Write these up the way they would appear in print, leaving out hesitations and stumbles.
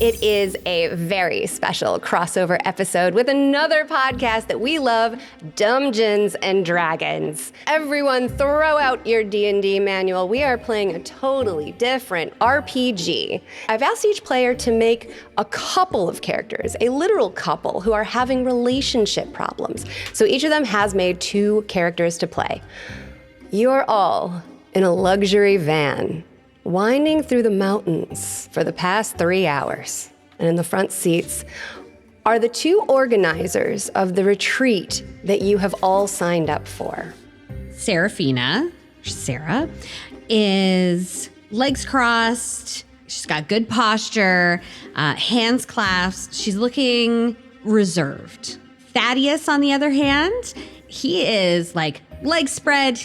It is a very special crossover episode with another podcast that we love, Dumbgeons and Dragons. Everyone throw out your D&D manual. We are playing a totally different RPG. I've asked each player to make a couple of characters, a literal couple, who are having relationship problems. So each of them has made 2 characters to play. You're all in a luxury van, winding through the mountains for the past 3 hours. And in the front seats are the 2 organizers of the retreat that you have all signed up for. Seraphina, Sarah, is legs crossed. She's got good posture, hands clasped. She's looking reserved. Thaddeus, on the other hand, he is like legs spread,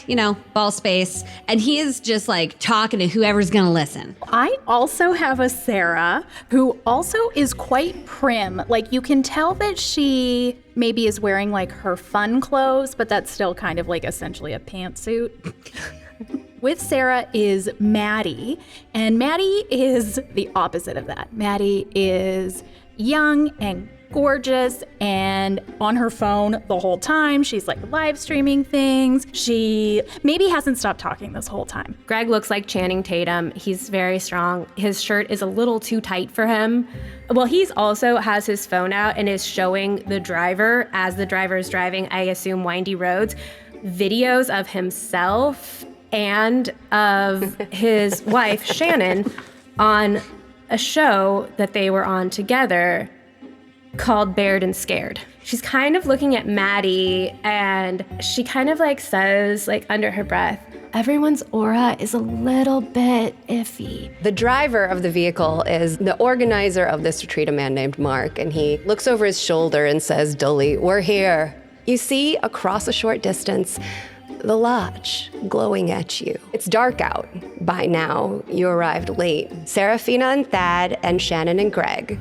ball space, and he is just like talking to whoever's gonna listen. I also have a Sarah who also is quite prim. Like, you can tell that she maybe is wearing like her fun clothes, but that's still kind of like essentially a pantsuit. With Sarah is Maddie, and Maddie is the opposite of that. Maddie is young and gorgeous and on her phone the whole time. She's like live streaming things. She maybe hasn't stopped talking this whole time. Greg looks like Channing Tatum. He's very strong. His shirt is a little too tight for him. Well, he's also has his phone out and is showing the driver, as the driver is driving, I assume, windy roads, videos of himself and of his wife, Shannon, on a show that they were on together called Bared and Scared. She's kind of looking at Maddie, and she kind of like says, like under her breath, everyone's aura is a little bit iffy. The driver of the vehicle is the organizer of this retreat, a man named Mark, and he looks over his shoulder and says dully, "We're here." You see across a short distance the lodge glowing at you. It's dark out by now. You arrived late. Seraphina and Thad and Shannon and Greg.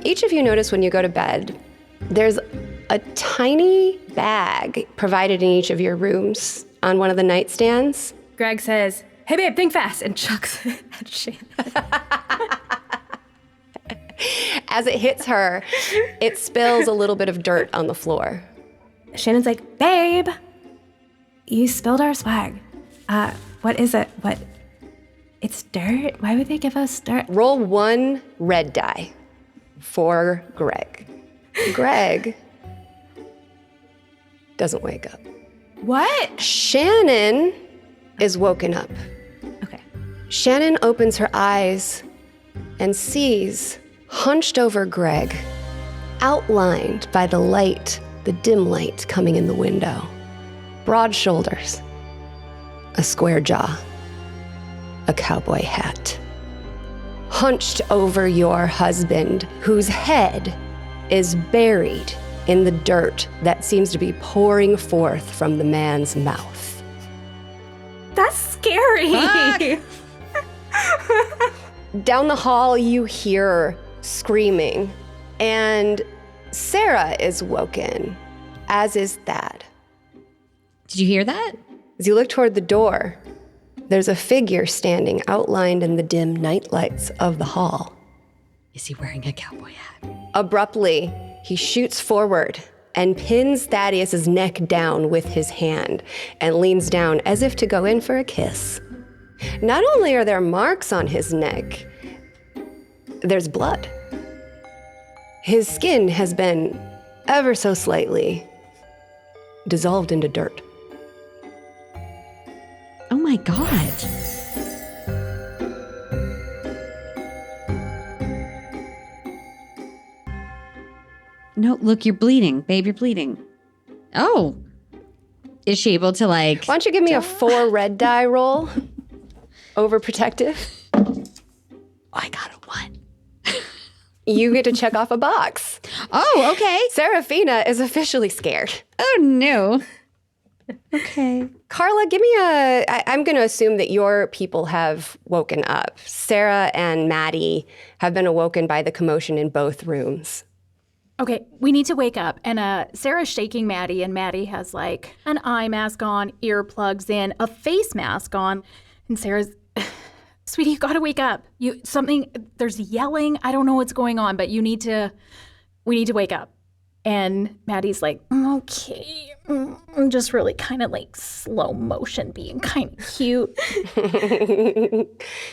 Each of you notice when you go to bed, there's a tiny bag provided in each of your rooms on one of the nightstands. Greg says, "Hey babe, think fast," and chucks it at Shannon. As it hits her, it spills a little bit of dirt on the floor. Shannon's like, "Babe, you spilled our swag. What is it? What? It's dirt? Why would they give us dirt?" Roll 1 red die for Greg. Greg doesn't wake up. What? Shannon is woken up. Okay. Shannon opens her eyes and sees, hunched over Greg, outlined by the light, the dim light coming in the window, broad shoulders, a square jaw, a cowboy hat. Hunched over your husband, whose head is buried in the dirt that seems to be pouring forth from the man's mouth. That's scary. Down the hall, you hear screaming, and Sarah is woken, as is Thad. Did you hear that? As you look toward the door, there's a figure standing outlined in the dim night lights of the hall. Is he wearing a cowboy hat? Abruptly, he shoots forward and pins Thaddeus's neck down with his hand and leans down as if to go in for a kiss. Not only are there marks on his neck, there's blood. His skin has been ever so slightly dissolved into dirt. Oh my God. No, look, you're bleeding. Babe, you're bleeding. Oh. Is she able to like... Why don't you give me a 4 red die roll? Overprotective. Oh, I got a 1. You get to check off a box. Oh, okay. Seraphina is officially scared. Oh, no. Okay. Carla, give me I'm going to assume that your people have woken up. Sarah and Maddie have been awoken by the commotion in both rooms. Okay, we need to wake up. And Sarah's shaking Maddie, and Maddie has like an eye mask on, earplugs in, a face mask on. And Sarah's, Sweetie, you gotta wake up. There's yelling. I don't know what's going on, but we need to wake up. And Maddie's like, okay. I'm just really kind of like slow motion being kind of cute.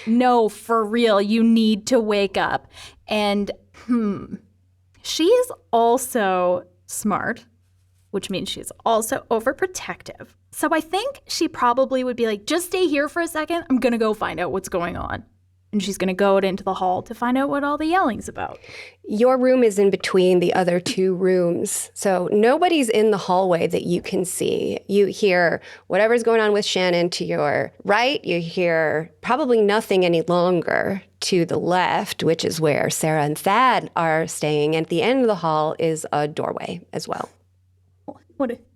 No, for real, you need to wake up. And she is also smart, which means she's also overprotective. So I think she probably would be like, just stay here for a second. I'm going to go find out what's going on. And she's going to go out into the hall to find out what all the yelling's about. Your room is in between the other two rooms. So nobody's in the hallway that you can see. You hear whatever's going on with Shannon to your right. You hear probably nothing any longer to the left, which is where Sarah and Thad are staying. And at the end of the hall is a doorway as well.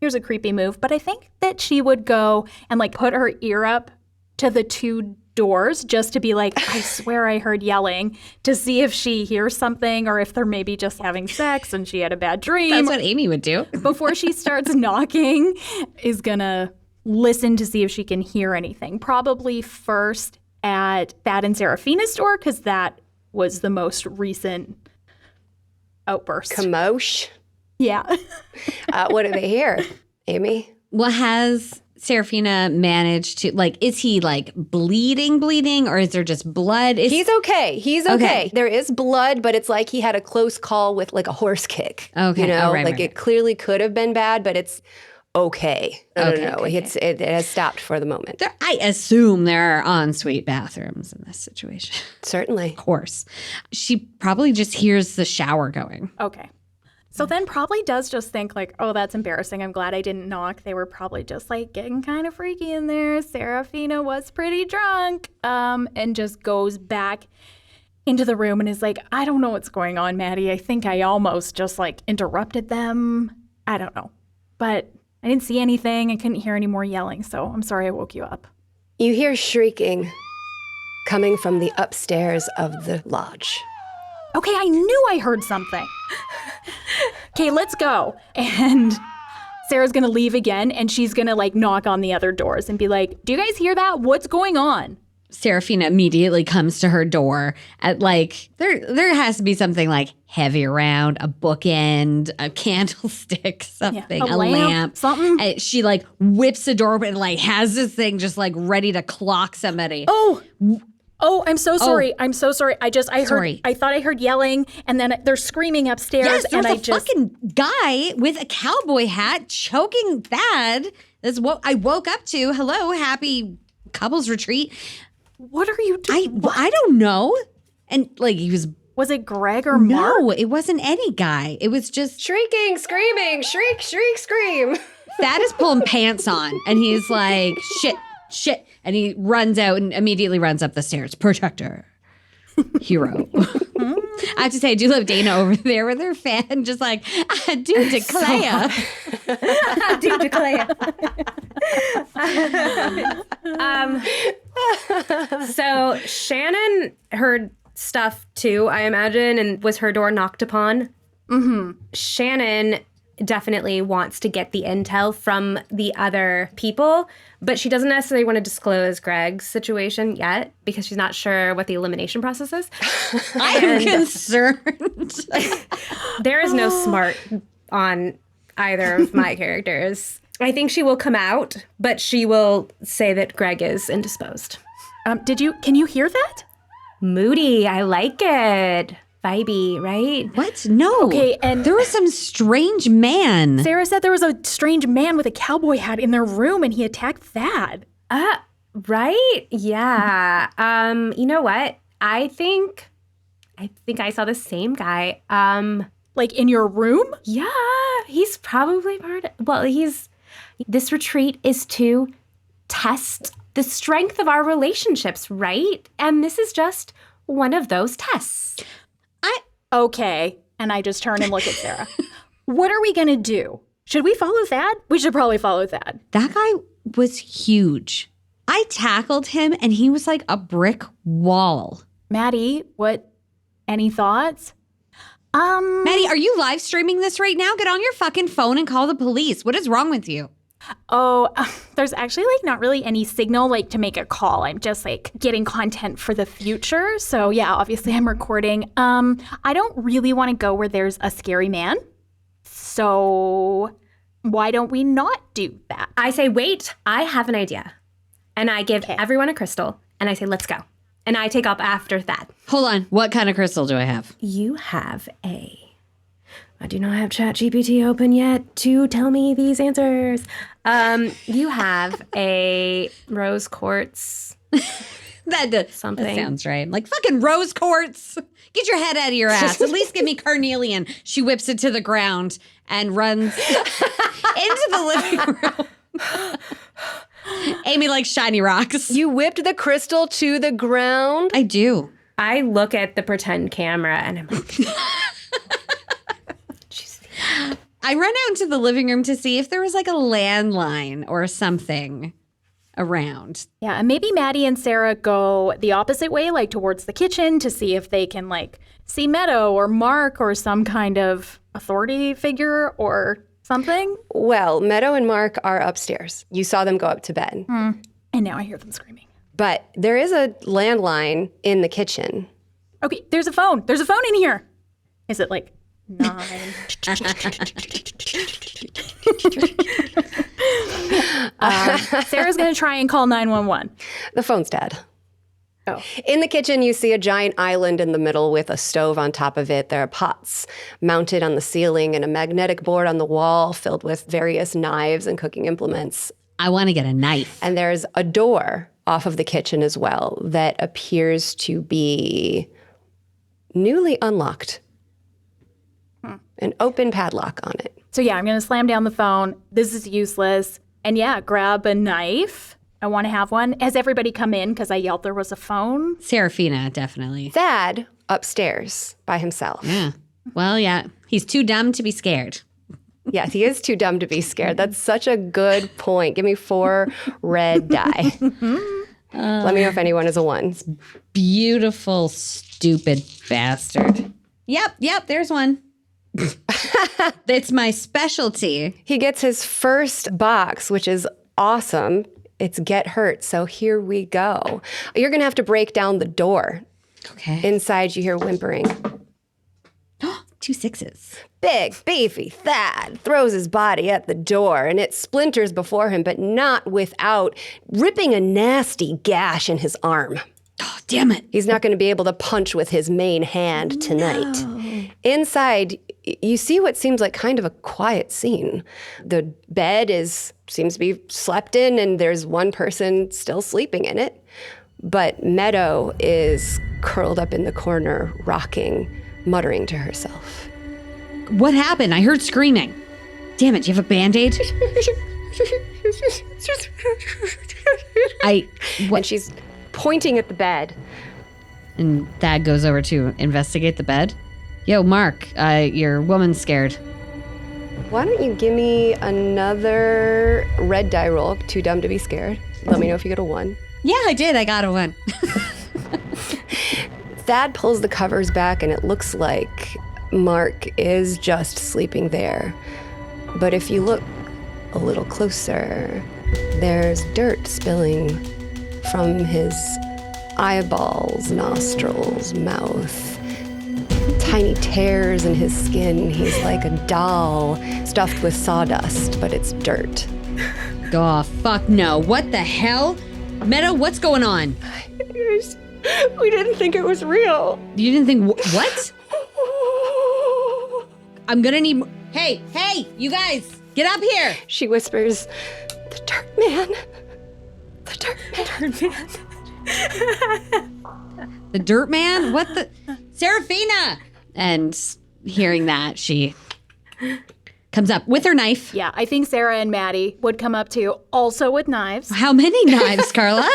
Here's a creepy move, but I think that she would go and like put her ear up to the two doors just to be like, I swear I heard yelling, to see if she hears something or if they're maybe just having sex and she had a bad dream. That's what Amy would do. Before she starts knocking, is gonna listen to see if she can hear anything. Probably first at Thad and Seraphina's door, because that was the most recent outburst. Commotion. Yeah. What do they hear, Amy? Well, has Seraphina managed to, like, is he like bleeding, or is there just blood? He's okay. He's okay. There is blood, but it's like he had a close call with like a horse kick. Okay. You know, right. It clearly could have been bad, but it's okay. No. It has stopped for the moment. I assume there are ensuite bathrooms in this situation. Certainly. Of course. She probably just hears the shower going. Okay. So then probably does just think like, oh, that's embarrassing. I'm glad I didn't knock. They were probably just like getting kind of freaky in there. Seraphina was pretty drunk, and just goes back into the room and is like, I don't know what's going on, Maddie. I think I almost just like interrupted them. I don't know. But I didn't see anything. I couldn't hear any more yelling. So I'm sorry I woke you up. You hear shrieking coming from the upstairs of the lodge. Okay, I knew I heard something. Okay, let's go. And Sarah's going to leave again, and she's going to like knock on the other doors and be like, do you guys hear that? What's going on? Seraphina immediately comes to her door at like, there has to be something like heavy around, a bookend, a candlestick, something, Yeah, a lamp. Something. And she like whips the door open and like has this thing just like ready to clock somebody. Oh, I'm so sorry. I'm so sorry. I thought I heard yelling, and then they're screaming upstairs. Yes, and there's a fucking guy with a cowboy hat choking Thad. That's what I woke up to. Hello, happy couples retreat. What are you doing? I don't know. And like he Was it Greg or Mark? No, it wasn't any guy. It was just Shrieking, screaming, shriek, shriek, scream. Thad is pulling pants on, and he's like, shit. And he runs out and immediately runs up the stairs. Protector. Hero. I have to say, I do love Dana over there with her fan, just like, I do declare. I do declare. So Shannon heard stuff too, I imagine, and was her door knocked upon? Mm-hmm. Shannon definitely wants to get the intel from the other people, but she doesn't necessarily want to disclose Greg's situation yet because she's not sure what the elimination process is. I am concerned. There is no smart on either of my characters. I think she will come out, but she will say that Greg is indisposed. Can you hear that? Moody, I like it. Vibey, right? What? No. Okay, and there was some strange man. Sarah said there was a strange man with a cowboy hat in their room and he attacked Thad. Right? Yeah. You know what? I think I saw the same guy. Like in your room? Yeah, he's probably this retreat is to test the strength of our relationships, right? And this is just one of those tests. Okay. And I just turn and look at Sarah. What are we going to do? Should we follow Thad? We should probably follow Thad. That guy was huge. I tackled him and he was like a brick wall. Maddie, any thoughts? Maddie, are you live streaming this right now? Get on your fucking phone and call the police. What is wrong with you? Oh, there's actually like not really any signal like to make a call. I'm just like getting content for the future. So yeah, obviously I'm recording. I don't really want to go where there's a scary man. So why don't we not do that? I say, wait, I have an idea. And I give everyone a crystal and I say, let's go. And I take up after that. Hold on. What kind of crystal do I have? You have I do not have ChatGPT open yet to tell me these answers. You have a rose quartz. Something. That sounds right. Like fucking rose quartz. Get your head out of your ass. At least give me carnelian. She whips it to the ground and runs into the living room. Amy likes shiny rocks. You whipped the crystal to the ground? I do. I look at the pretend camera and I'm like, I run out into the living room to see if there was like a landline or something around. Yeah, and maybe Maddie and Sarah go the opposite way, like towards the kitchen to see if they can like see Meadow or Mark or some kind of authority figure or something. Well, Meadow and Mark are upstairs. You saw them go up to bed. And now I hear them screaming. But there is a landline in the kitchen. Okay, there's a phone. There's a phone in here. Is it like 9? Sarah's going to try and call 911. The phone's dead. Oh. In the kitchen, you see a giant island in the middle with a stove on top of it. There are pots mounted on the ceiling and a magnetic board on the wall filled with various knives and cooking implements. I want to get a knife. And there's a door off of the kitchen as well that appears to be newly unlocked. An open padlock on it. So yeah, I'm going to slam down the phone. This is useless. And yeah, grab a knife. I want to have one. Has everybody come in because I yelled there was a phone? Seraphina, definitely. Thad upstairs by himself. Yeah. Well, yeah. He's too dumb to be scared. Yes, he is too dumb to be scared. That's such a good point. Give me 4 red die. Let me know if anyone is a 1. Beautiful, stupid bastard. Yep, there's one. It's my specialty. He gets his first box, which is awesome. It's Get Hurt, so here we go. You're going to have to break down the door. Okay. Inside, you hear whimpering. 2 6s. Big, beefy Thad throws his body at the door, and it splinters before him, but not without ripping a nasty gash in his arm. Oh, damn it. He's not going to be able to punch with his main hand tonight. No. Inside, you see what seems like kind of a quiet scene. The bed seems to be slept in, and there's one person still sleeping in it. But Meadow is curled up in the corner, rocking, muttering to herself. What happened? I heard screaming. Damn it, do you have a Band-Aid? And she's pointing at the bed. And Thad goes over to investigate the bed. Yo, Mark, your woman's scared. Why don't you give me another red die roll, too dumb to be scared. Let me know if you get a 1. Yeah, I did. I got a 1. Thad pulls the covers back, and it looks like Mark is just sleeping there. But if you look a little closer, there's dirt spilling from his eyeballs, nostrils, mouth. Tiny tears in his skin. He's like a doll stuffed with sawdust, but it's dirt. Oh, fuck no. What the hell? Meadow, what's going on? We didn't think it was real. You didn't think what? I'm gonna need... Hey, you guys, get up here. She whispers, the dirt man. The dirt man. The dirt man? What the... Seraphina! And hearing that, she comes up with her knife. Yeah, I think Sarah and Maddie would come up too, also with knives. How many knives, Carla?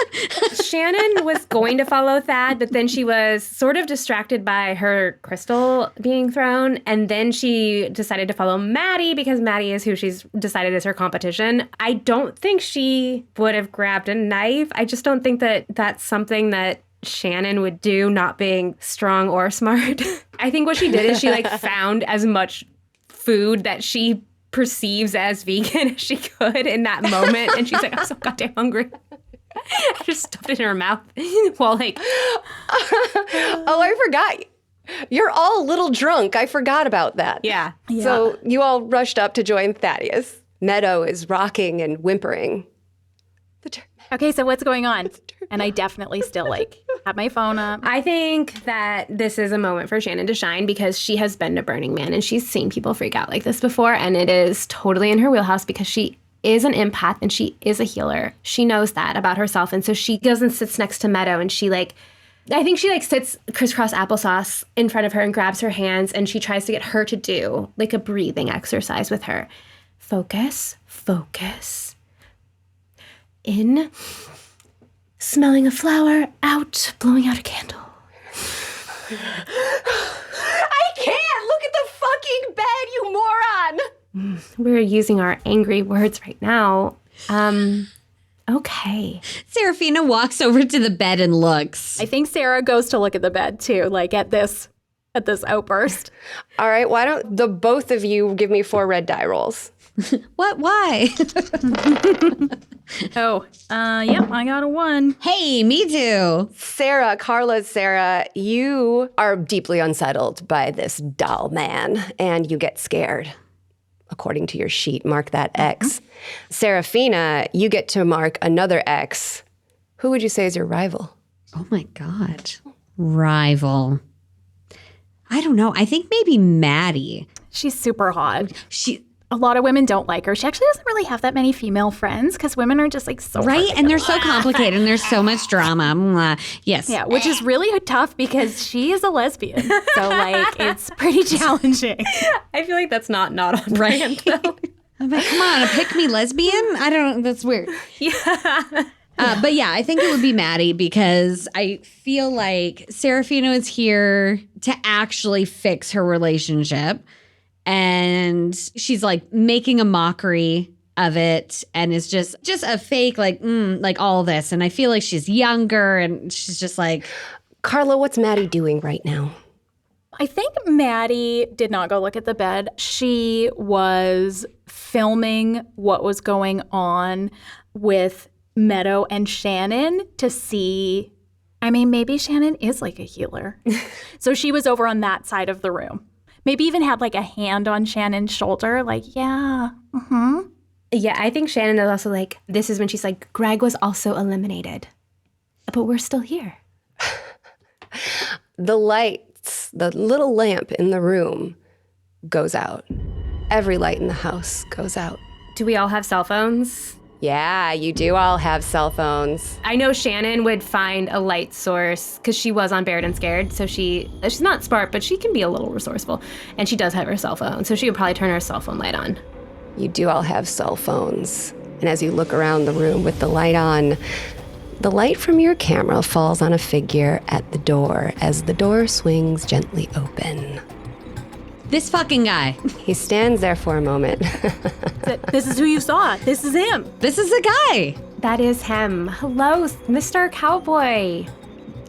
Shannon was going to follow Thad, but then she was sort of distracted by her crystal being thrown. And then she decided to follow Maddie because Maddie is who she's decided is her competition. I don't think she would have grabbed a knife. I just don't think that that's something that Shannon would do, not being strong or smart. I think what she did is she found as much food that she perceives as vegan as she could in that moment. And she's like, I'm so goddamn hungry. I just stuffed it in her mouth while like... Oh, I forgot. You're all a little drunk. I forgot about that. Yeah. So you all rushed up to join Thaddeus. Meadow is rocking and whimpering. Okay, so what's going on? And I definitely still like have my phone up. I think that this is a moment for Shannon to shine because she has been to Burning Man and she's seen people freak out like this before. And it is totally in her wheelhouse because she is an empath and she is a healer. She knows that about herself. And so she goes and sits next to Meadow and she like, I think she like sits crisscross applesauce in front of her and grabs her hands and she tries to get her to do like a breathing exercise with her. Focus, focus. In, smelling a flower, out, blowing out a candle. I can't! Look at the fucking bed, you moron! We're using our angry words right now. Okay. Seraphina walks over to the bed and looks. I think Sarah goes to look at the bed too, like at this outburst. All right, why don't the both of you give me 4 red die rolls? What? Why? Yep, I got a 1. Hey, me too. Carla, you are deeply unsettled by this doll man, and you get scared. According to your sheet, mark that X. Seraphina, you get to mark another X. Who would you say is your rival? Oh my God. Rival. I don't know. I think maybe Maddie. She's super hot. A lot of women don't like her. She actually doesn't really have that many female friends because women are just like so right, and they're so complicated, and there's so much drama. Yes, yeah, which is really tough because she is a lesbian, so like it's pretty challenging. I feel like that's not on brand though. I'm like, come on, a pick me lesbian? I don't. That's weird. Yeah. But yeah, I think it would be Maddie because I feel like Seraphina is here to actually fix her relationship. And she's like making a mockery of it and is just a fake like all this. And I feel like she's younger and she's just like, Carla, what's Maddie doing right now? I think Maddie did not go look at the bed. She was filming what was going on with Meadow and Shannon to see. I mean, maybe Shannon is like a healer. So she was over on that side of the room. Maybe even had like a hand on Shannon's shoulder, like, yeah, Yeah, I think Shannon is also like, this is when she's like, Greg was also eliminated, but we're still here. The lights, the little lamp in the room goes out. Every light in the house goes out. Do we all have cell phones? Yeah, you do all have cell phones. I know Shannon would find a light source because she was on Bared and Scared. So she's not smart, but she can be a little resourceful. And she does have her cell phone. So she would probably turn her cell phone light on. You do all have cell phones. And as you look around the room with the light on, the light from your camera falls on a figure at the door as the door swings gently open. this fucking guy. He stands there for a moment. This is who you saw. This is him. This is the guy. That is him. Hello, Mr. Cowboy.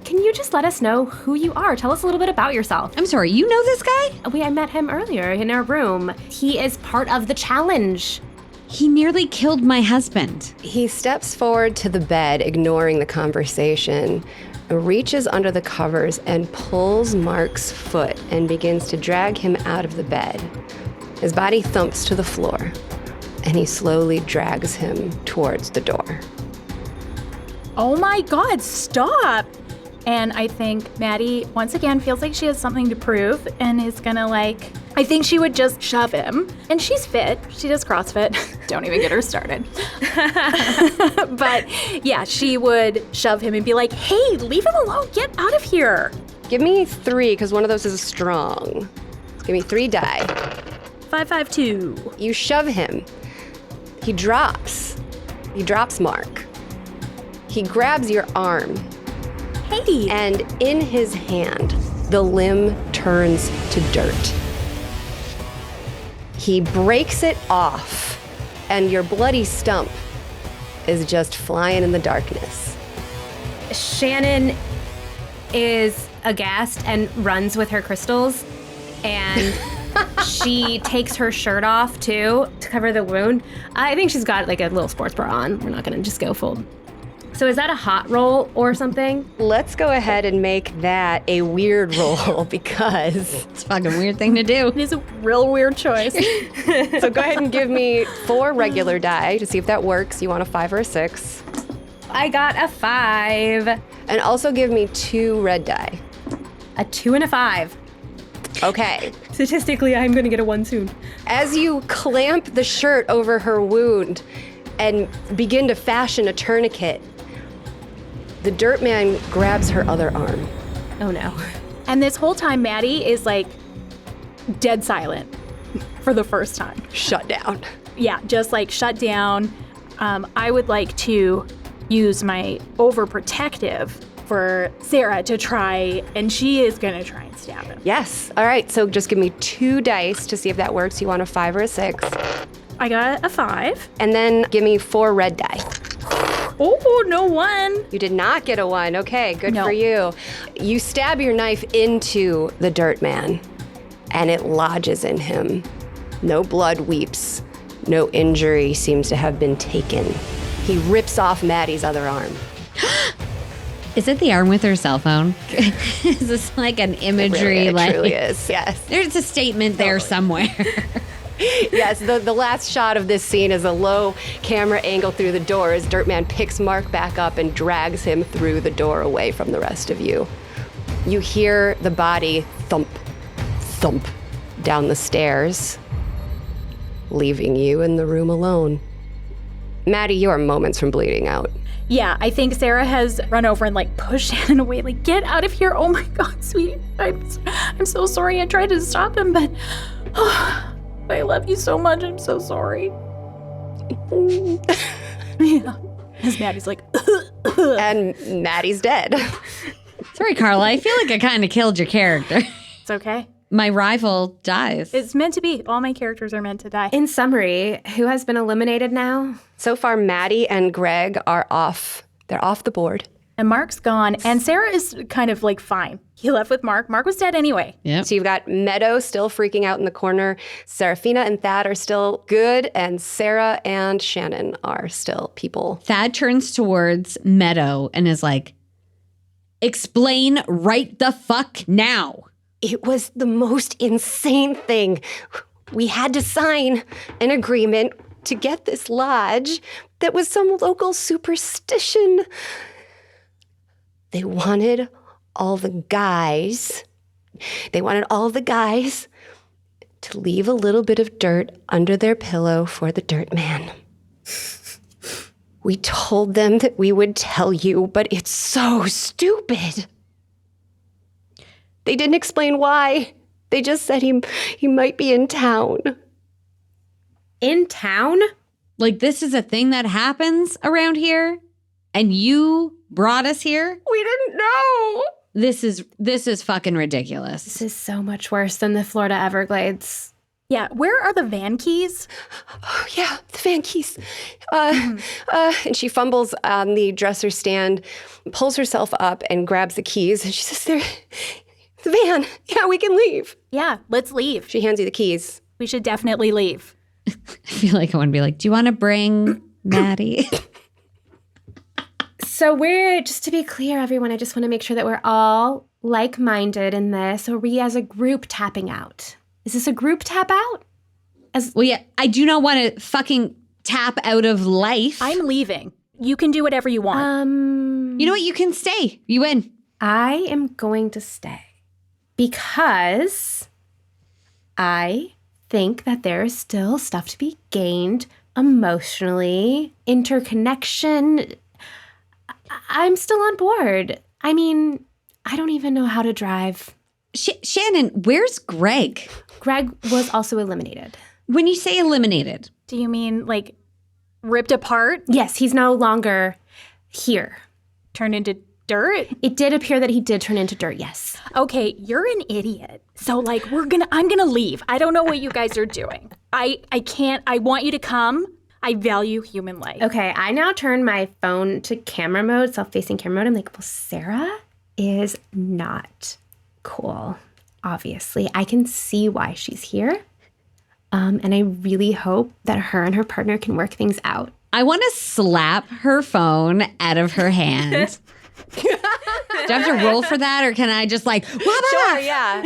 Can you just let us know who you are? Tell us a little bit about yourself. I'm sorry, you know this guy? I met him earlier in our room. He is part of the challenge. He nearly killed my husband. He steps forward to the bed, ignoring the conversation, reaches under the covers and pulls Mark's foot and begins to drag him out of the bed. His body thumps to the floor, and he slowly drags him towards the door. Oh my God, stop. And I think Maddie, once again, feels like she has something to prove and is gonna I think she would just shove him. And she's fit. She does CrossFit. Don't even get her started. But yeah, she would shove him and be like, hey, leave him alone. Get out of here. Give me 3, because one of those is strong. Give me 3 die. 552. You shove him. He drops. He drops Mark. He grabs your arm. Hey. And in his hand, the limb turns to dirt. He breaks it off, and your bloody stump is just flying in the darkness. Shannon is aghast and runs with her crystals, and She takes her shirt off, too, to cover the wound. I think she's got, like, a little sports bra on. We're not going to just go full. So is that a hot roll or something? Let's go ahead and make that a weird roll because... It's a fucking weird thing to do. It is a real weird choice. So go ahead and give me 4 regular die to see if that works. You want a 5 or a 6. I got a 5. And also give me 2 red die. A 2 and a 5. Okay. Statistically, I'm going to get a 1 soon. As you clamp the shirt over her wound and begin to fashion a tourniquet, the dirt man grabs her other arm. Oh, no. And this whole time, Maddie is like dead silent for the first time. Shut down. Yeah, just like shut down. I would like to use my overprotective for Sarah to try, and she is going to try and stab him. Yes. All right. So just give me 2 dice to see if that works. You want a 5 or a 6. I got a 5. And then give me 4 red die. Oh, no 1. You did not get a 1. Okay, good No. for you. You stab your knife into the dirt man, and it lodges in him. No blood weeps. No injury seems to have been taken. He rips off Maddie's other arm. Is it the arm with her cell phone? Is this like an imagery? It truly is, yes. There's a statement there somewhere. Yes, the last shot of this scene is a low camera angle through the door as Dirtman picks Mark back up and drags him through the door away from the rest of you. You hear the body thump, thump down the stairs, leaving you in the room alone. Maddie, you are moments from bleeding out. Yeah, I think Sarah has run over and like pushed Shannon away, like, get out of here. Oh my God, sweetie. I'm so sorry. I tried to stop him, but I love you so much. I'm so sorry. Yeah. As Maddie's like, And Maddie's dead. Sorry, Carla. I feel like I kind of killed your character. it's okay. My rival dies. It's meant to be. All my characters are meant to die. In summary, who has been eliminated now? So far, Maddie and Greg are off. They're off the board. And Mark's gone. And Sarah is kind of like fine. He left with Mark. Mark was dead anyway. Yep. So you've got Meadow still freaking out in the corner. Seraphina and Thad are still good. And Sarah and Shannon are still people. Thad turns towards Meadow and is like, explain right the fuck now. It was the most insane thing. We had to sign an agreement to get this lodge that was some local superstition. They wanted all the guys to leave a little bit of dirt under their pillow for the dirt man. We told them that we would tell you, but it's so stupid. They didn't explain why. They just said he might be in town. In town? Like, this is a thing that happens around here, and you brought us here? We didn't know. This is fucking ridiculous. This is so much worse than the Florida Everglades. Yeah, where are the van keys? Oh, yeah, the van keys. And she fumbles on the dresser stand, pulls herself up and grabs the keys. And she says, "There, the van. Yeah, we can leave." Yeah, let's leave. She hands you the keys. We should definitely leave. I feel like I want to be like, do you want to bring Maddie? So we're, just to be clear, everyone, I just want to make sure that we're all like-minded in this. Are we as a group tapping out? Is this a group tap out? Well, yeah, I do not want to fucking tap out of life. I'm leaving. You can do whatever you want. You know what? You can stay. You win. I am going to stay because I think that there is still stuff to be gained emotionally, interconnection. I'm still on board. I mean, I don't even know how to drive. Shannon, where's Greg? Greg was also eliminated. When you say eliminated. Do you mean like ripped apart? Yes, he's no longer here. Turned into dirt? It did appear that he did turn into dirt, yes. Okay, you're an idiot. So like I'm gonna leave. I don't know what you guys are doing. I can't. I want you to come. I value human life. Okay, I now turn my phone to camera mode, self-facing camera mode. I'm like, well, Sarah is not cool obviously. I can see why she's here. And I really hope that her and her partner can work things out. I want to slap her phone out of her hand. Do I have to roll for that, or can I just like, Sure, yeah.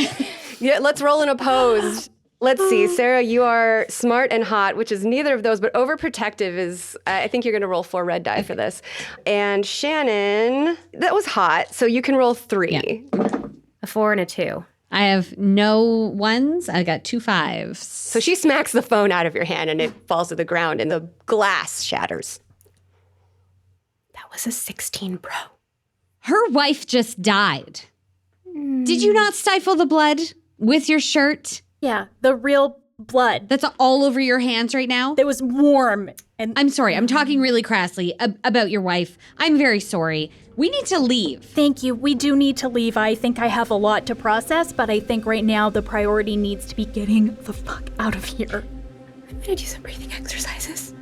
Yeah, let's roll an opposed. Let's see. Sarah, you are smart and hot, which is neither of those, but overprotective is, I think you're going to roll 4 red die for this. And Shannon, that was hot, so you can roll 3. Yeah. A 4 and a 2. I have no 1s. I got 2 5s. So she smacks the phone out of your hand and it falls to the ground and the glass shatters. That was a 16, bro. Her wife just died. Did you not stifle the blood with your shirt? Yeah, the real blood That's all over your hands right now? that was warm. And I'm sorry. I'm talking really crassly about your wife. I'm very sorry. We need to leave. thank you. We do need to leave. I think I have a lot to process, but I think right now the priority needs to be getting the fuck out of here. I'm gonna do some breathing exercises.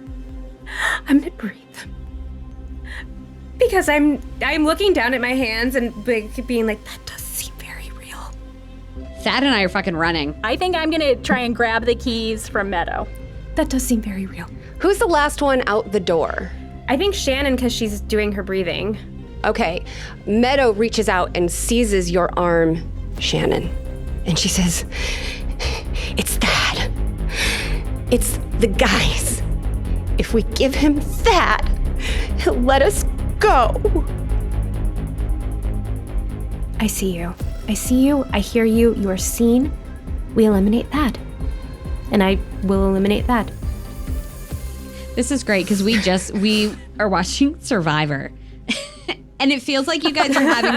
I'm gonna breathe. Because I'm looking down at my hands and being like, that does seem very real. Thad and I are fucking running. I think I'm gonna try and grab the keys from Meadow. That does seem very real. Who's the last one out the door? I think Shannon, because she's doing her breathing. Okay. Meadow reaches out and seizes your arm, Shannon. And she says, it's that. It's the guys. If we give him that, he'll let us go. I see you. I see you. I hear you. You are seen. We eliminate that. And I will eliminate that. This is great because we are watching Survivor. And it feels like you guys are having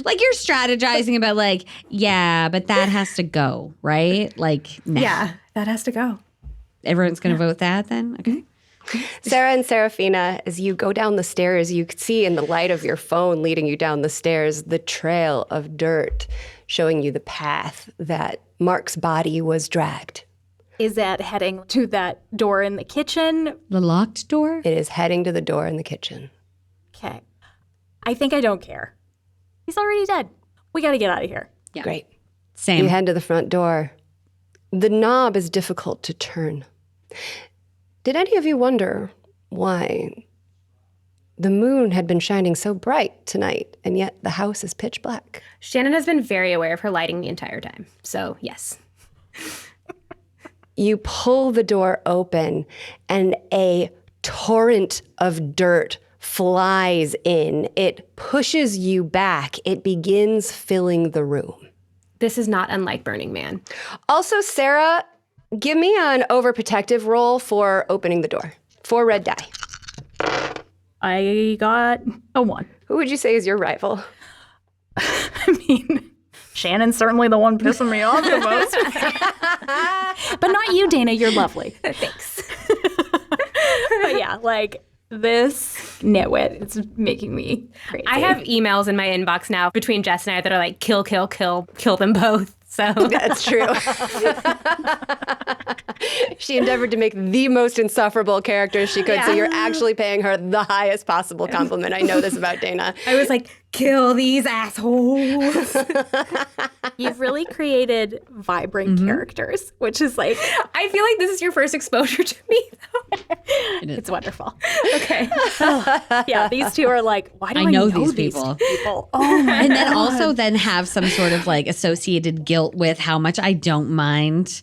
like you're strategizing about like, yeah, but that has to go, right? Like, nah. Yeah, that has to go. Everyone's going to vote that then? Okay. Sarah and Seraphina, as you go down the stairs, you can see in the light of your phone leading you down the stairs the trail of dirt showing you the path that Mark's body was dragged. Is that heading to that door in the kitchen? The locked door? It is heading to the door in the kitchen. Okay. I think I don't care. He's already dead. We gotta get out of here. Yeah. Great. Same. You head to the front door. The knob is difficult to turn. Did any of you wonder why the moon had been shining so bright tonight, and yet the house is pitch black? Shannon has been very aware of her lighting the entire time. So, yes. You pull the door open, and a torrent of dirt flies in. It pushes you back. It begins filling the room. This is not unlike Burning Man. Also, Sarah, give me an overprotective roll for opening the door. 4 red die. I got a 1. Who would you say is your rival? I mean, Shannon's certainly the one pissing me off the most. But not you, Dana. You're lovely. Thanks. But yeah, like this nitwit, it's making me crazy. I have emails in my inbox now between Jess and I that are like, kill them both. So That's true. She endeavored to make the most insufferable character she could, so you're actually paying her the highest possible compliment. I know this about Dana. I was like, kill these assholes. You've really created vibrant characters, which is like, I feel like this is your first exposure to me, though. it's wonderful. Okay. Yeah, these two are like, why do I know know these these people? Oh my And then also then have some sort of like associated guilt with how much I don't mind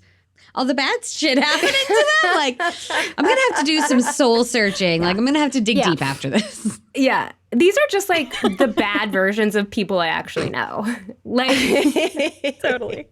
all the bad shit happening to them. Like, I'm going to have to do some soul searching. Like, I'm going to have to dig deep after this. Yeah. These are just like the bad versions of people I actually know. Like, totally.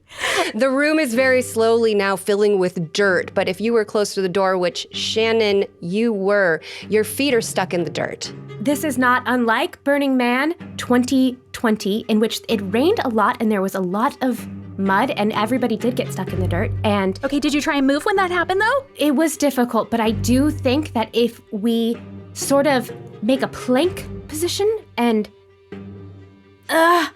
The room is very slowly now filling with dirt, but if you were close to the door, which Shannon, you were, your feet are stuck in the dirt. this is not unlike Burning Man 2020, in which it rained a lot and there was a lot of mud and everybody did get stuck in the dirt. And Okay, did you try and move when that happened though? it was difficult, but I do think that if we sort of make a plank position and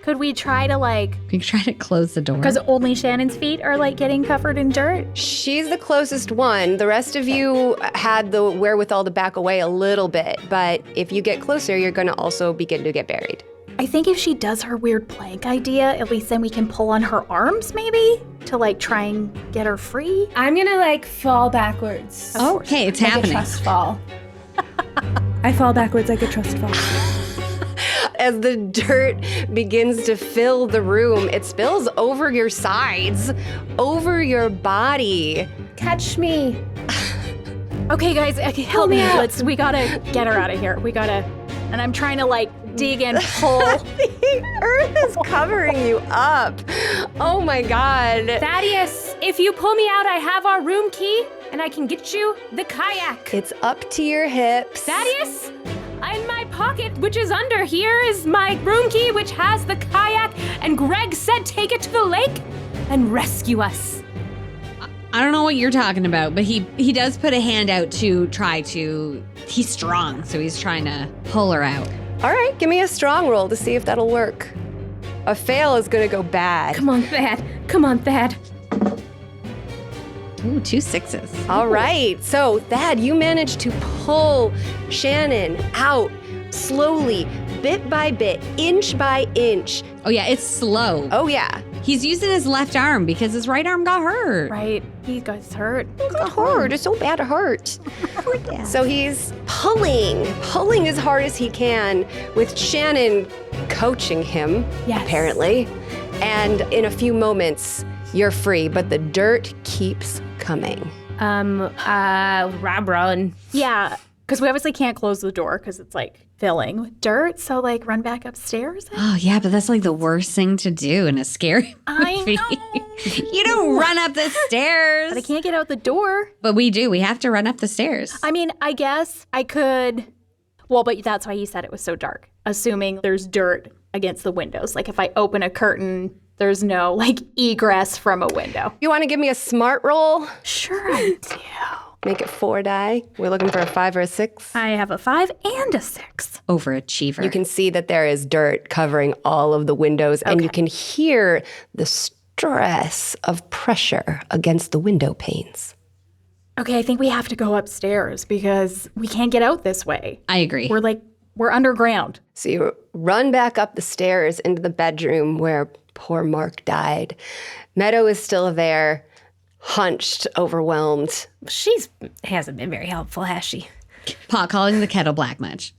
Could we try to like, We can try to close the door. because only Shannon's feet are like getting covered in dirt? She's the closest one. The rest of you had the wherewithal to back away a little bit, but if you get closer, you're going to also begin to get buried. I think if she does her weird plank idea, at least then we can pull on her arms maybe to like try and get her free. I'm gonna like fall backwards. Okay, it's Like happening. a trust fall. I fall backwards like a trust fall. As the dirt begins to fill the room, it spills over your sides, over your body. Catch me. Okay, guys, help me out. We gotta get her out of here. And I'm trying to like dig and pull. The earth is covering you up. Oh my God. Thaddeus, if you pull me out, I have our room key and I can get you the kayak. It's up to your hips. Thaddeus, in my pocket, which is under here, is my room key, which has the kayak. And Greg said take it to the lake and rescue us. I don't know what you're talking about, but he does put a hand out to try to, he's strong, so he's trying to pull her out. All right, give me a strong roll to see if that'll work. A fail is gonna go bad. Come on, Thad. Come on, Thad. Ooh, 2 6s. All right, so Thad, you managed to pull Shannon out slowly, bit by bit, inch by inch. Oh yeah, it's slow. Oh yeah. He's using his left arm because his right arm got hurt. Right, he got hurt. It hurt. It's so bad it hurt. So he's pulling as hard as he can with Shannon coaching him, apparently. And in a few moments, you're free, but the dirt keeps coming. Run. Yeah, because we obviously can't close the door because it's like filling with dirt. So like run back upstairs. Oh yeah, but that's like the worst thing to do in a scary movie. I know. You don't run up the stairs. But I can't get out the door. But we do. We have to run up the stairs. I mean, I guess I could. Well, but that's why you said it was so dark. Assuming there's dirt against the windows. Like if I open a curtain, there's no like egress from a window. You want to give me a smart roll? Sure I do. Make it 4 die. We're looking for a 5 or a 6. I have a 5 and a 6. Overachiever. You can see that there is dirt covering all of the windows, and you can hear the stress of pressure against the window panes. Okay, I think we have to go upstairs because we can't get out this way. I agree. We're underground. So you run back up the stairs into the bedroom where poor Mark died. Meadow is still there, hunched, overwhelmed. She hasn't been very helpful, has she? Pot calling the kettle black much.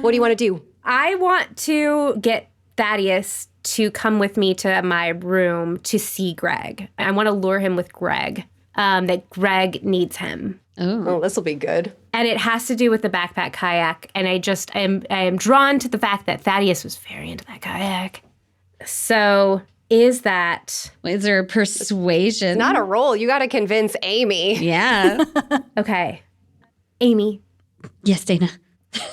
What do you want to do? I want to get Thaddeus to come with me to my room to see Greg. I want to lure him with Greg, that Greg needs him. Oh, this will be good. And it has to do with the backpack kayak. And I am drawn to the fact that Thaddeus was very into that kayak. So is that... Is there a persuasion? Not a roll. You got to convince Amy. Yeah. Okay. Amy. Yes, Dana.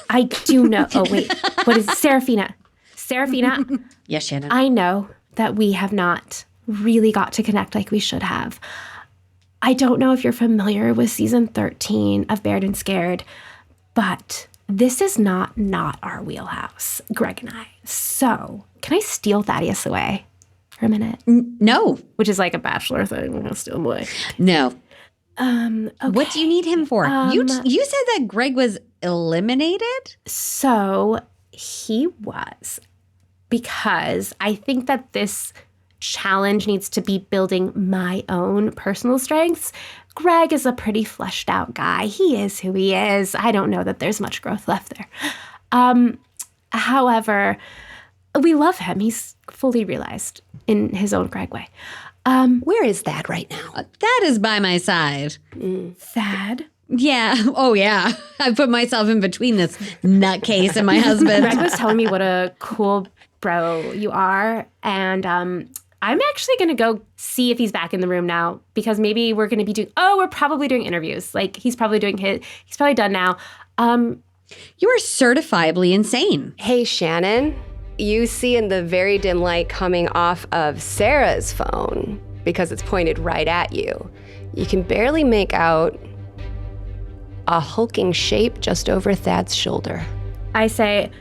I do know. Oh, wait. What is it? Seraphina. Seraphina. Yes, Shannon. I know that we have not really got to connect like we should have. I don't know if you're familiar with season 13 of Bared and Scared, but this is not our wheelhouse, Greg and I. So can I steal Thaddeus away for a minute? No. Which is like a bachelor thing. I'm going to steal him away. No. Okay. What do you need him for? You said that Greg was eliminated? So he was, because I think that this challenge needs to be building my own personal strengths. Greg is a pretty fleshed out guy. He is who he is. I don't know that there's much growth left there. However, we love him. He's fully realized in his own Greg way. Where is that right now? That is by my side. Thad? Yeah. Oh, yeah. I put myself in between this nutcase and my husband. Greg was telling me what a cool bro you are. And I'm actually going to go see if he's back in the room now, because maybe we're going to be we're probably doing interviews. Like he's probably done now. You are certifiably insane. Hey, Shannon. You see in the very dim light coming off of Sarah's phone, because it's pointed right at you, you can barely make out a hulking shape just over Thad's shoulder. I say,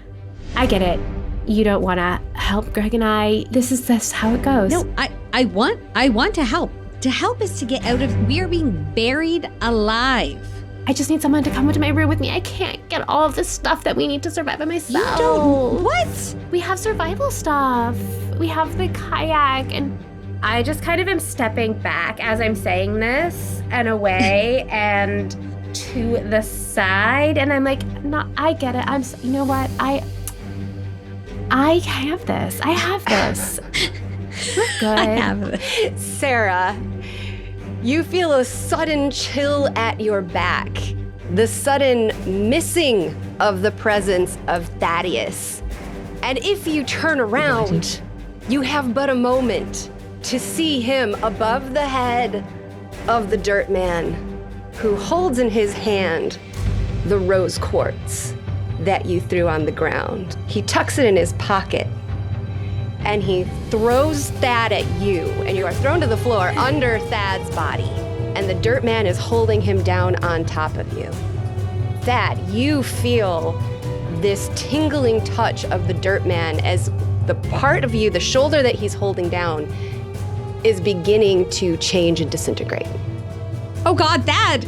I get it. You don't want to help Greg and I. This is how it goes. No, I want to help. To help is to get out of, we are being buried alive. I just need someone to come into my room with me. I can't get all of this stuff that we need to survive by myself. You don't. What? We have survival stuff. We have the kayak, and I just kind of am stepping back as I'm saying this and away and to the side, and I'm like, no, I get it. You know what? I have this. I have this. We're good. I have this. Sarah, you feel a sudden chill at your back, the sudden missing of the presence of Thaddeus. And if you turn around, you have but a moment to see him above the head of the dirt man, who holds in his hand the rose quartz that you threw on the ground. He tucks it in his pocket, and he throws Thad at you, and you are thrown to the floor under Thad's body, and the dirt man is holding him down on top of you. Thad, you feel this tingling touch of the dirt man as the part of you, the shoulder that he's holding down, is beginning to change and disintegrate. Oh God, Thad!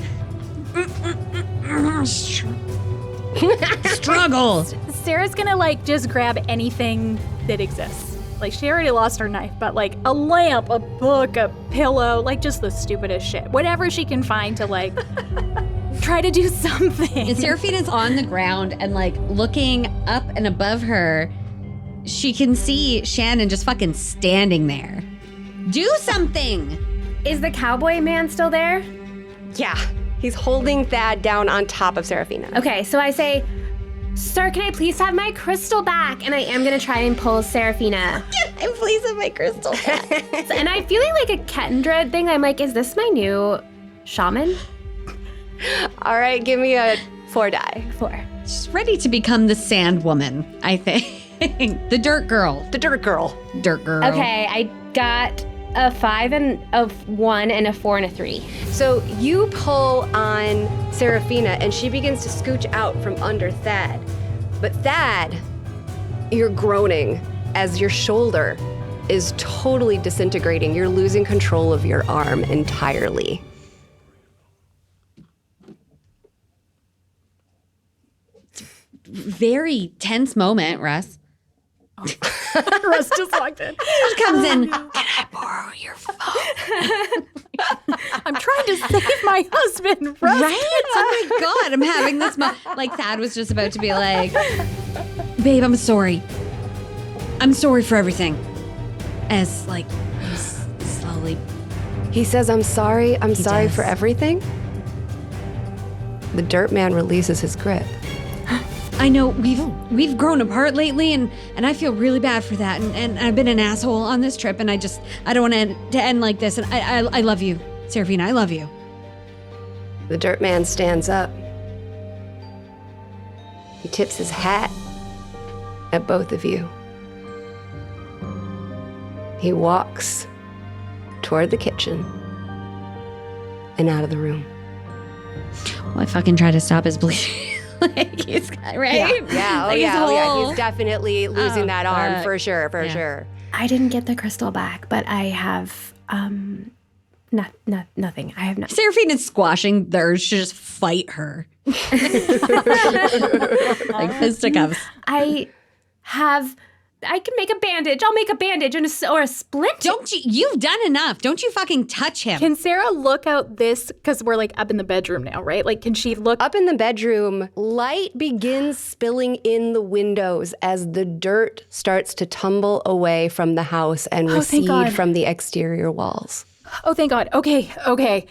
Struggle. Sarah's gonna like just grab anything that exists. Like, she already lost her knife, but like a lamp, a book, a pillow, like just the stupidest shit. Whatever she can find to like try to do something. And Seraphina's on the ground and like looking up and above her, she can see Shannon just fucking standing there. Do something! Is the cowboy man still there? Yeah, he's holding Thad down on top of Seraphina. Okay, so I say, sir, can I please have my crystal back? And I am gonna try and pull Seraphina. Can I please have my crystal back? And I'm feeling like a Ketendred thing. I'm like, is this my new shaman? All right, give me a 4 die. 4. She's ready to become the sand woman, I think. The dirt girl. The dirt girl. Dirt girl. Okay, I got a 5 and a 1 and a 4 and a 3. So you pull on Seraphina, and she begins to scooch out from under Thad. But Thad, you're groaning as your shoulder is totally disintegrating. You're losing control of your arm entirely. Very tense moment, Russ. Russ just walked in. She comes in. Can I borrow your phone? I'm trying to save my husband, Russ. Right? Oh my God, I'm having this like Thad was just about to be like, babe, I'm sorry. I'm sorry for everything. As like, he's slowly. He says, I'm sorry. I'm sorry does. for everything. The dirt man releases his grip. I know we've grown apart lately, and I feel really bad for that. And I've been an asshole on this trip, and I don't want to end like this. And I love you, Seraphina. I love you. The dirt man stands up. He tips his hat at both of you. He walks toward the kitchen and out of the room. Well, I fucking try to stop his bleeding. Like he's right. Yeah. Like his yeah. whole- He's definitely losing that arm fuck. for sure. Yeah. Sure. I didn't get the crystal back, but I have nothing. I have nothing. Seraphina's squashing the urge to just fight her. Like fisticuffs. I can make a bandage. I'll make a bandage or a splint. You've done enough. Don't you fucking touch him. Can Sarah look out this, because we're like up in the bedroom now, right? Like, can she look Up in the bedroom, light begins spilling in the windows as the dirt starts to tumble away from the house and Oh, thank God. recede from the exterior walls. Oh, thank God. Okay.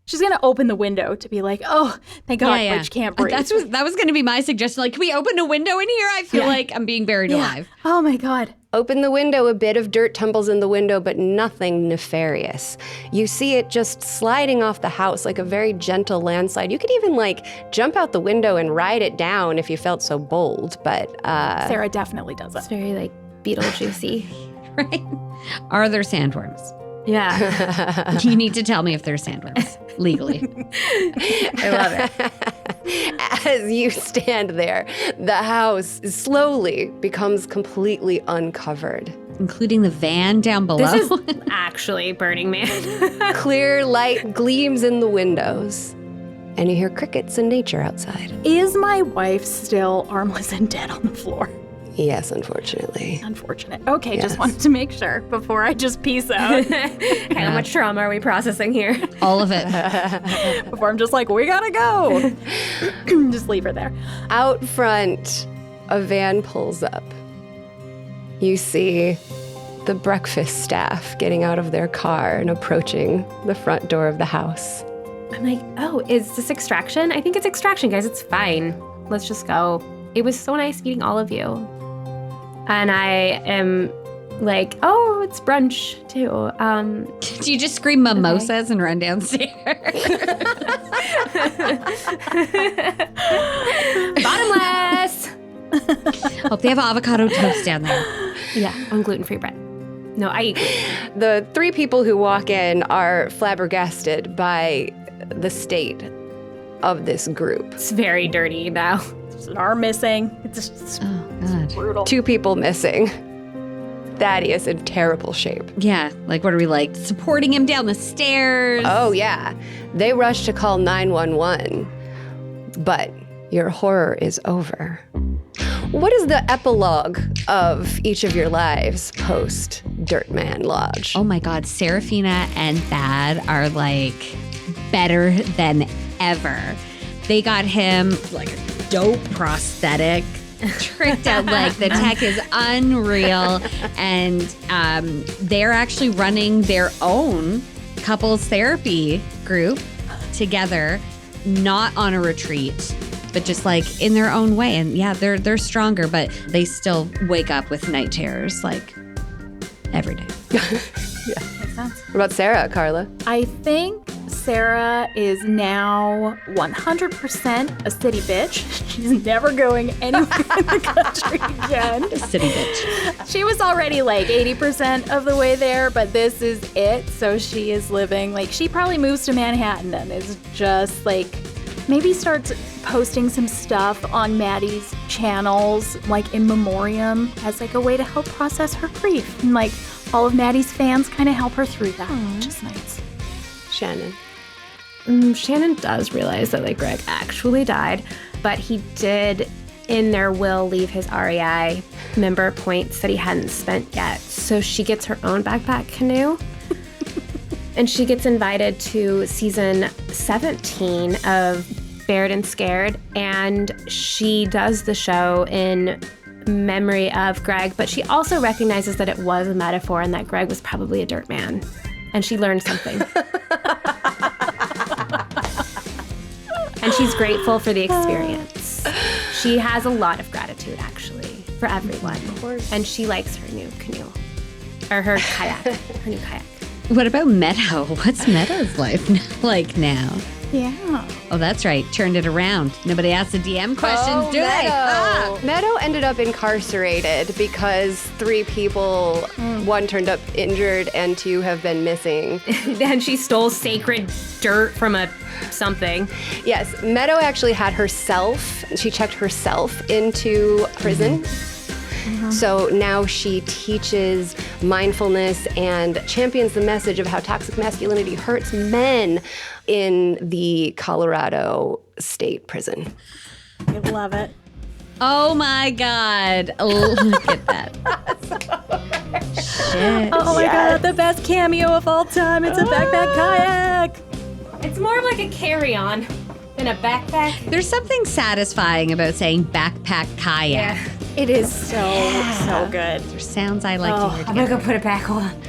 She's going to open the window to be like, oh, thank God, Yeah. like she can't breathe. That was going to be my suggestion. Like, can we open a window in here? I feel like I'm being buried alive. Oh, my God. Open the window, a bit of dirt tumbles in the window, but nothing nefarious. You see it just sliding off the house like a very gentle landslide. You could even like jump out the window and ride it down if you felt so bold, but Sarah definitely does It's it. very like Beetlejuicy. Right? Are there sandworms? Yeah. You need to tell me if there's sandworms legally. I love it. as you stand there, the house slowly becomes completely uncovered. Including the van down below. This is actually Burning Man. Clear light gleams in the windows. and you hear crickets and nature outside. Is my wife still armless and dead on the floor? Yes, unfortunately. Unfortunate. Okay, Yes. Just wanted to make sure before I just peace out. How much trauma are we processing here? All of it. Before I'm just like, we gotta go. Just leave her there. Out front, a van pulls up. You see the breakfast staff getting out of their car and approaching the front door of the house. I'm like, oh, is this extraction? I think it's extraction, guys. It's fine. Let's just go. It was so nice meeting all of you. And I am like, oh, it's brunch too. Do you just scream mimosas and run downstairs? Bottomless. Hope they have avocado toast down there. Yeah, on gluten-free bread. No, I eat gluten. The three people who walk in are flabbergasted by the state of this group. It's very dirty now. There's an arm missing. It's just Oh, God. brutal. Two people missing. Thaddeus in terrible shape. Yeah, like what are we like? Supporting him down the stairs? Oh, yeah. They rush to call 911. But your horror is over. What is the epilogue of each of your lives post Dirtman Lodge? Oh my God, Seraphina and Thad are like better than ever. They got him like a dope prosthetic, tricked out leg. The tech is unreal. And they're actually running their own couples therapy group together, not on a retreat, but just like in their own way. And yeah, they're stronger, but they still wake up with night terrors like every day. Makes sense. What about Sarah, Carla? I think Sarah is now 100% a city bitch. She's never going anywhere in the country again. City bitch. She was already like 80% of the way there, but this is it. So she is living, like, she probably moves to Manhattan and is just like, maybe starts posting some stuff on Maddie's channels, like in memoriam, as like a way to help process her grief. And like all of Maddie's fans kind of help her through that, which is nice. Shannon. Shannon does realize that like Greg actually died, but he did in their will leave his REI member points that he hadn't spent yet. So she gets her own backpack canoe. And she gets invited to season 17 of Bared and Scared, and she does the show in memory of Greg, but she also recognizes that it was a metaphor and that Greg was probably a dirt man, and she learned something. And she's grateful for the experience. She has a lot of gratitude, actually, for everyone. Of course. And she likes her new canoe, or her kayak, her new kayak. What about Meadow? What's Meadow's life like now? Yeah. Oh, that's right. Turned it around. Nobody asked the DM questions, do they? Ah. Meadow ended up incarcerated because three people, one turned up injured and two have been missing. Then she stole sacred dirt from a something. Yes, Meadow actually had herself, she checked herself into prison. So now she teaches mindfulness and champions the message of how toxic masculinity hurts men in the Colorado State Prison. I love it. Oh my God. Look at that. Shit. Oh my God, the best cameo of all time. It's a backpack kayak. It's more of like a carry-on than a backpack. There's something satisfying about saying backpack kayak. Yeah. It is so good. There's sounds I like to hear I'm gonna together. go put it back. Hold on.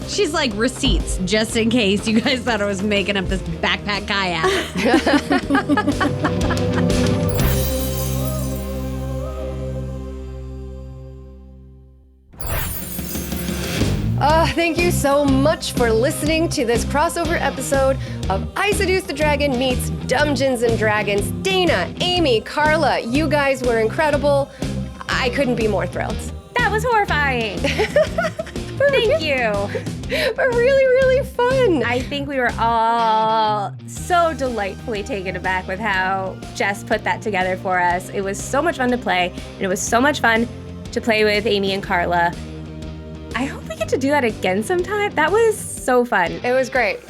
She's like receipts, just in case you guys thought I was making up this backpack kayak. Thank you so much for listening to this crossover episode of I Seduce the Dragon meets Dumbgeons and Dragons. Dana, Amy, Carla, you guys were incredible. I couldn't be more thrilled. That was horrifying. Thank you. But really, really fun. I think we were all so delightfully taken aback with how Jess put that together for us. It was so much fun to play, and it was so much fun to play with Amy and Carla. I hope we get get to do that again sometime? That was so fun. It was great.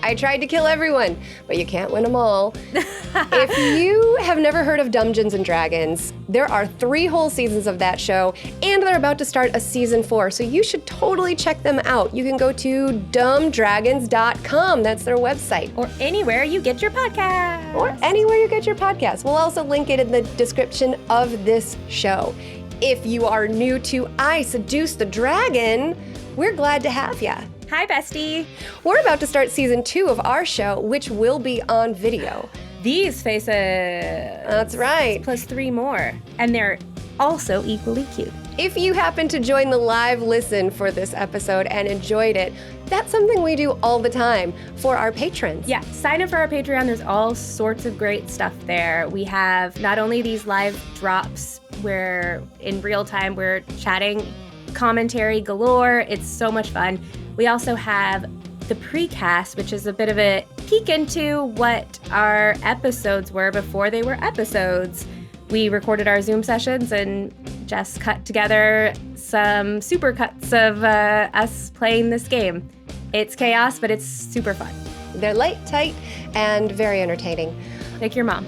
I tried to kill everyone, but you can't win them all. If you have never heard of Dumbgeons and Dragons, there are 3 whole seasons of that show, and they're about to start a season 4, so you should totally check them out. You can go to dumbdragons.com. That's their website. Or anywhere you get your podcast. Or anywhere you get your podcast. We'll also link it in the description of this show. If you are new to I Seduce the Dragon, we're glad to have ya. Hi, bestie. We're about to start season 2 of our show, which will be on video. These faces. That's right. Plus 3 more. And they're also equally cute. If you happen to join the live listen for this episode and enjoyed it, that's something we do all the time for our patrons. Yeah, sign up for our Patreon. There's all sorts of great stuff there. We have not only these live drops where in real time we're chatting, commentary galore. It's so much fun. We also have the precast, which is a bit of a peek into what our episodes were before they were episodes. We recorded our Zoom sessions and Jess cut together some super cuts of us playing this game. It's chaos, but it's super fun. They're light, tight, and very entertaining. Like your mom.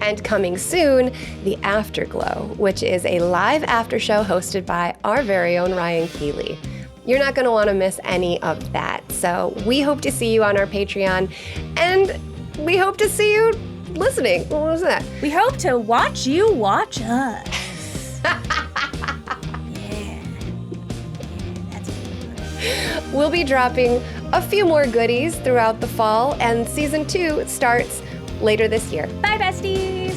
And coming soon, The Afterglow, which is a live after show hosted by our very own Ryan Keeley. You're not going to want to miss any of that. So we hope to see you on our Patreon, and we hope to see you listening. What was that? We hope to watch you watch us. We'll be dropping a few more goodies throughout the fall, and season 2 starts later this year. Bye, besties.